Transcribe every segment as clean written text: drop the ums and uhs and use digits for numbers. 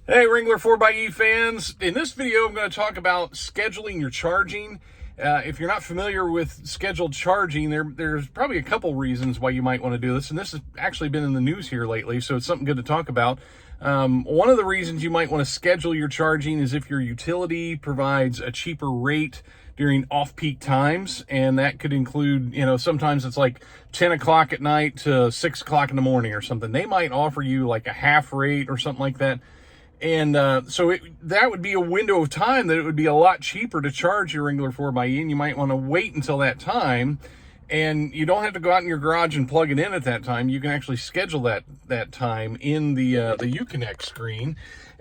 Hey, Wrangler 4XE fans. In this video, I'm going to talk about scheduling your charging. If you're not familiar with scheduled charging, there's probably a couple reasons why you might want to do this, and this has actually been in the news here lately, so it's something good to talk about. One of the reasons you might want to schedule your charging is if your utility provides a cheaper rate during off-peak times, and that could include, sometimes it's like 10 o'clock at night to 6 o'clock in the morning or something. They might offer you like a half rate or something like that. And so that would be a window of time that it would be a lot cheaper to charge your Wrangler 4xE, and you might want to wait until that time. And you don't have to go out in your garage and plug it in at that time. You can actually schedule that time in the Uconnect screen.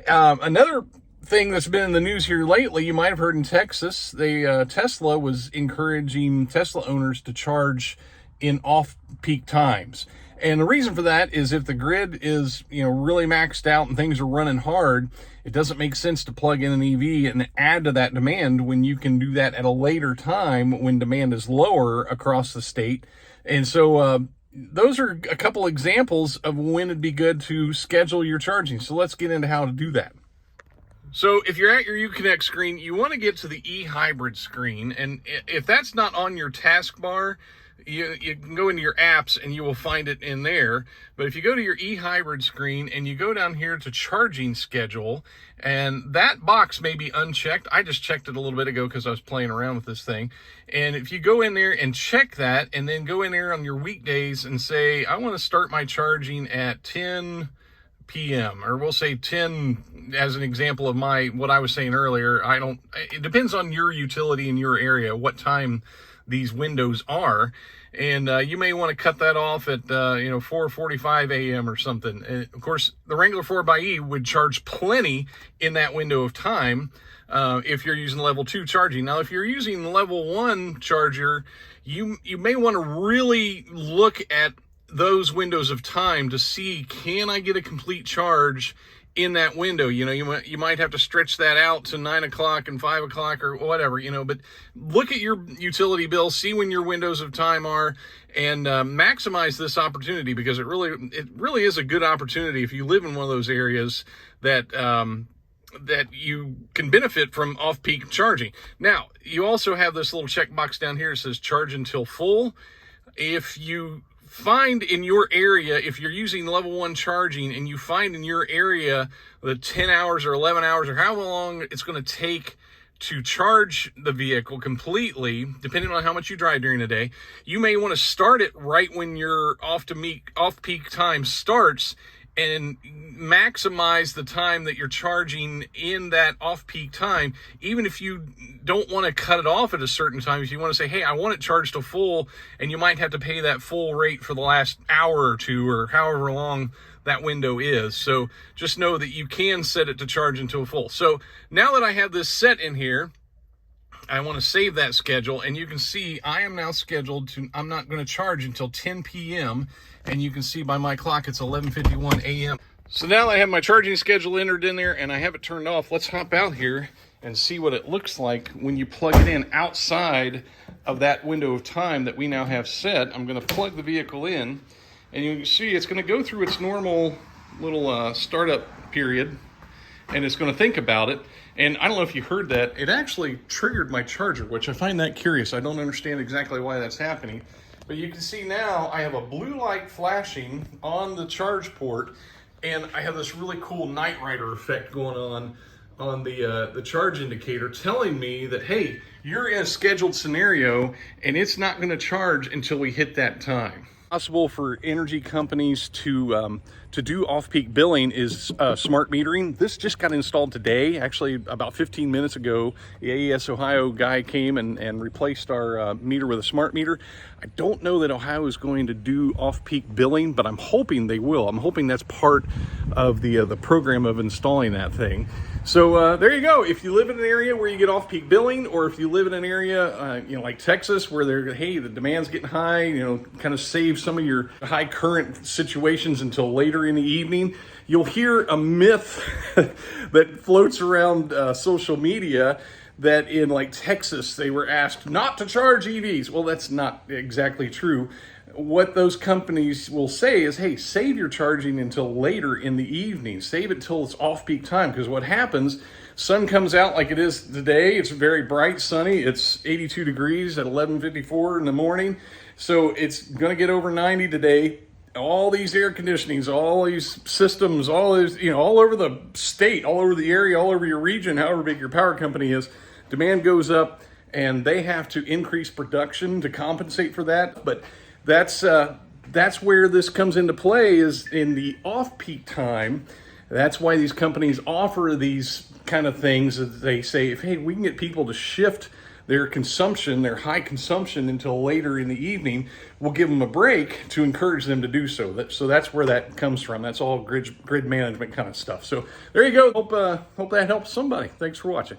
Another thing that's been in the news here lately, you might have heard in Texas, Tesla was encouraging Tesla owners to charge in off-peak times. And the reason for that is if the grid is, really maxed out and things are running hard, it doesn't make sense to plug in an EV and add to that demand when you can do that at a later time when demand is lower across the state. And so those are a couple examples of when it'd be good to schedule your charging. So let's get into how to do that. So if you're at your Uconnect screen, you want to get to the eHybrid screen. And if that's not on your taskbar, you can go into your apps and you will find it in there. But if you go to your eHybrid screen and you go down here to charging schedule, and that box may be unchecked. I just checked it a little bit ago because I was playing around with this thing. And if you go in there and check that, and then go in there on your weekdays and say, I want to start my charging at 10 p.m. or we'll say 10 as an example of what I was saying earlier. It depends on your utility in your area, what time these windows are, and you may want to cut that off at 4:45 a.m. or something. And of course, the Wrangler 4xE would charge plenty in that window of time if you're using level 2 charging. Now, if you're using level 1 charger, you may want to really look at those windows of time to see, can I get a complete charge in that window? You might have to stretch that out to 9 o'clock and 5 o'clock or whatever, but look at your utility bill, see when your windows of time are, and maximize this opportunity, because it really is a good opportunity if you live in one of those areas that you can benefit from off-peak charging. Now, you also have this little checkbox down here that says charge until full. If you find in your area, if you're using level 1 charging and you find in your area the 10 hours or 11 hours or however long it's going to take to charge the vehicle completely, depending on how much you drive during the day, you may want to start it right when your off-peak time starts and maximize the time that you're charging in that off-peak time. Even if you don't want to cut it off at a certain time, if you want to say, hey, I want it charged to full, and you might have to pay that full rate for the last hour or two or however long that window is. So just know that you can set it to charge until full. So now that I have this set in here, I want to save that schedule, and you can see I am now scheduled to, I'm not going to charge until 10 p.m. and you can see by my clock it's 11:51 a.m. So now that I have my charging schedule entered in there and I have it turned off, let's hop out here and see what it looks like when you plug it in outside of that window of time that we now have set. I'm going to plug the vehicle in, and you can see it's going to go through its normal little startup period, and it's going to think about it. And I don't know if you heard that, it actually triggered my charger, which I find that curious. I don't understand exactly why that's happening. But you can see now I have a blue light flashing on the charge port, and I have this really cool Knight Rider effect going on the charge indicator, telling me that, hey, you're in a scheduled scenario and it's not going to charge until we hit that time. Possible for energy companies to do off-peak billing is smart metering. This just got installed today, actually about 15 minutes ago. The AES Ohio guy came and replaced our meter with a smart meter. I don't know that Ohio is going to do off-peak billing, but I'm hoping they will. I'm hoping that's part of the program of installing that thing. So there you go. If you live in an area where you get off-peak billing, or if you live in an area, like Texas, where the demand's getting high, kind of save some of your high current situations until later in the evening, you'll hear a myth that floats around social media that in like Texas, they were asked not to charge EVs. Well, that's not exactly true. what those companies will say is, hey, save your charging until later in the evening. Save it till it's off-peak time, because what happens, sun comes out like it is today. It's very bright, sunny. It's 82 degrees at 11:54 in the morning. So it's going to get over 90 today. All these air conditionings, all these systems, all these, all over the state, all over the area, all over your region, however big your power company is, demand goes up and they have to increase production to compensate for that. But that's where this comes into play, is in the off-peak time. That's why these companies offer these kind of things. They say, hey, we can get people to shift their consumption, their high consumption, until later in the evening, we'll give them a break to encourage them to do so. So that's where that comes from. That's all grid management kind of stuff. So there you go. Hope that helps somebody. Thanks for watching.